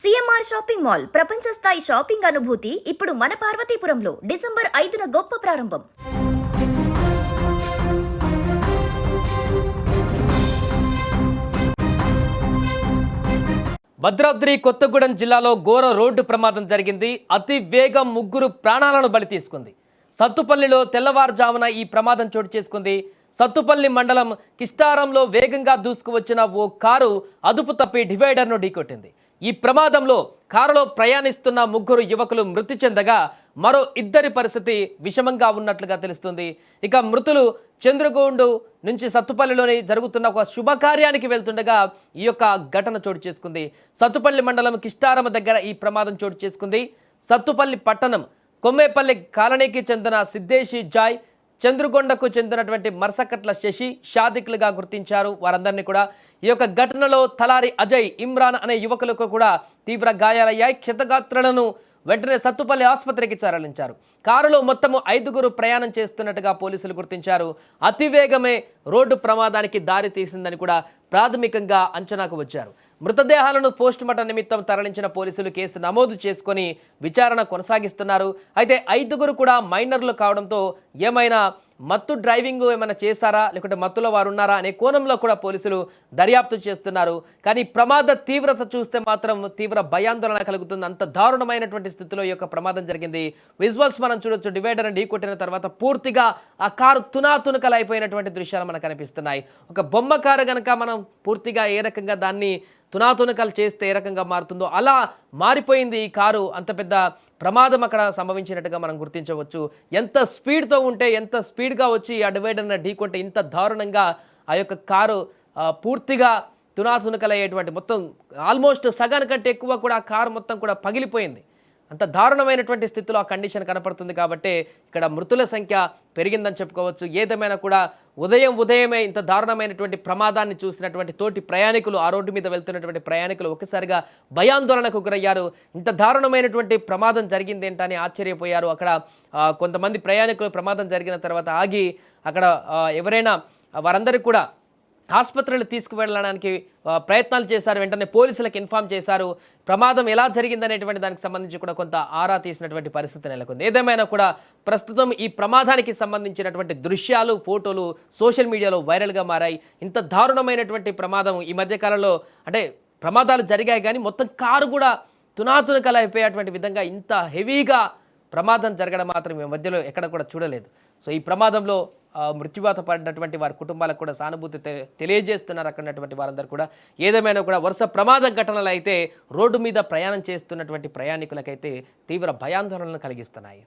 CMR shopping mall ప్రపంచ స్థాయి shopping అనుభూతి ఇప్పుడు మన పార్వతీపురంలో డిసెంబర్ 5న గొప్ప ప్రారంభం. భద్రాద్రి కొత్తగూడెం జిల్లాలో ఘోర రోడ్డు ప్రమాదం జరిగింది. అతి వేగం ముగ్గురు ప్రాణాలను బలి తీసుకుంది. సత్తుపల్లిలో తెల్లవారుజామున ఈ ప్రమాదం చోటు చేసుకుంది. సత్తుపల్లి మండలం కిష్టారంలో వేగంగా దూసుకువచ్చిన ఓ కారు అదుపు తప్పి డివైడర్ను ఢీకొట్టింది. ఈ ప్రమాదంలో కారులో ప్రయాణిస్తున్న ముగ్గురు యువకులు మృతి చెందగా మరో ఇద్దరి పరిస్థితి విషమంగా ఉన్నట్లుగా తెలుస్తుంది. ఇక మృతులు చంద్రగోండు నుంచి సత్తుపల్లిలోని జరుగుతున్న ఒక శుభకార్యానికి వెళ్తుండగా ఈ యొక్క ఘటన చోటు చేసుకుంది. సత్తుపల్లి మండలం కిష్టారం దగ్గర ఈ ప్రమాదం చోటు చేసుకుంది. సత్తుపల్లి పట్టణం కొమ్మేపల్లి కాలనీకి చెందిన సిద్దేశి జాయ్, చంద్రగొండకు చెందినటువంటి మర్సకట్ల శశి షాదిక్లుగా గుర్తించారు. వారందరినీ కూడా ఈ యొక్క ఘటనలో తలారి అజయ్, ఇమ్రాన్ అనే యువకులకు కూడా తీవ్ర గాయాలయ్యాయి. క్షతగాత్రులను వెంటనే సత్తుపల్లి ఆసుపత్రికి తరలించారు. కారులో మొత్తము 5గురు ప్రయాణం చేస్తున్నట్టుగా పోలీసులు గుర్తించారు. అతివేగమే రోడ్డు ప్రమాదానికి దారి తీసిందని కూడా ప్రాథమికంగా అంచనాకు వచ్చారు. మృతదేహాలను పోస్టుమార్టం నిమిత్తం తరలించిన పోలీసులు కేసు నమోదు చేసుకొని విచారణ కొనసాగిస్తున్నారు. అయితే 5గురు కూడా మైనర్లు కావడంతో ఏమైనా మత్తు డ్రైవింగ్ ఏమైనా చేశారా, లేకుంటే మత్తులో వారు ఉన్నారా అనే కోణంలో కూడా పోలీసులు దర్యాప్తు చేస్తున్నారు. కానీ ప్రమాద తీవ్రత చూస్తే మాత్రం తీవ్ర భయాందోళన కలుగుతుంది. అంత దారుణమైనటువంటి స్థితిలో ఈ యొక్క ప్రమాదం జరిగింది. విజువల్స్ మనం చూడొచ్చు. డివైడర్ని ఢీకొట్టిన తర్వాత పూర్తిగా ఆ కారు తునాతునకలు అయిపోయినటువంటి దృశ్యాలు మనకు కనిపిస్తున్నాయి. ఒక బొమ్మ కారు కనుక మనం పూర్తిగా ఏ రకంగా దాన్ని తునాతునకలు చేస్తే ఏ రకంగా మారుతుందో అలా మారిపోయింది ఈ కారు. అంత పెద్ద ప్రమాదం అక్కడ సంభవించినట్టుగా మనం గుర్తించవచ్చు. ఎంత స్పీడ్తో ఉంటే, ఎంత స్పీడ్గా వచ్చి ఆ డివైడర్ని ఢీకొంటే ఇంత దారుణంగా ఆ యొక్క కారు పూర్తిగా తునాతునకలయ్యేటువంటి మొత్తం ఆల్మోస్ట్ సగానికంటే ఎక్కువ కూడా ఆ కారు మొత్తం కూడా పగిలిపోయింది. అంత దారుణమైనటువంటి స్థితిలో ఆ కండిషన్ కనపడుతుంది. కాబట్టి ఇక్కడ మృతుల సంఖ్య పెరిగిందని చెప్పుకోవచ్చు. ఏదేమైనా కూడా ఉదయమే ఇంత దారుణమైనటువంటి ప్రమాదాన్ని చూసినటువంటి తోటి ప్రయాణికులు, ఆ రోడ్డు మీద వెళ్తున్నటువంటి ప్రయాణికులు ఒక్కసారిగా భయాందోళనకు గురయ్యారు. ఇంత దారుణమైనటువంటి ప్రమాదం జరిగింది ఏంటని ఆశ్చర్యపోయారు. అక్కడ కొంతమంది ప్రయాణికులు ప్రమాదం జరిగిన తర్వాత ఆగి అక్కడ ఎవరైనా వారందరికీ కూడా ఆసుపత్రులు తీసుకువెళ్ళడానికి ప్రయత్నాలు చేశారు. వెంటనే పోలీసులకు ఇన్ఫామ్ చేశారు. ప్రమాదం ఎలా జరిగిందనేటువంటి దానికి సంబంధించి కూడా కొంత ఆరా తీసినటువంటి పరిస్థితి నెలకొంది. ఏదేమైనా కూడా ప్రస్తుతం ఈ ప్రమాదానికి సంబంధించినటువంటి దృశ్యాలు, ఫోటోలు సోషల్ మీడియాలో వైరల్గా మారాయి. ఇంత దారుణమైనటువంటి ప్రమాదం ఈ మధ్యకాలంలో అంటే ప్రమాదాలు జరిగాయి, కానీ మొత్తం కారు కూడా తునాతునకలు అయిపోయేటువంటి విధంగా ఇంత హెవీగా ప్రమాదం జరగడం మాత్రం ఈ మధ్యలో ఎక్కడ కూడా చూడలేదు. సో ఈ ప్రమాదంలో మృత్యువాత పడినటువంటి వారి కుటుంబాలకు కూడా సానుభూతి తెలియజేస్తున్నారు అక్కడటువంటి వారందరూ కూడా. ఏదేమైనా కూడా వరుస ప్రమాద ఘటనలు అయితే రోడ్డు మీద ప్రయాణం చేస్తున్నటువంటి ప్రయాణికులకైతే తీవ్ర భయాందోళనలు కలిగిస్తున్నాయి.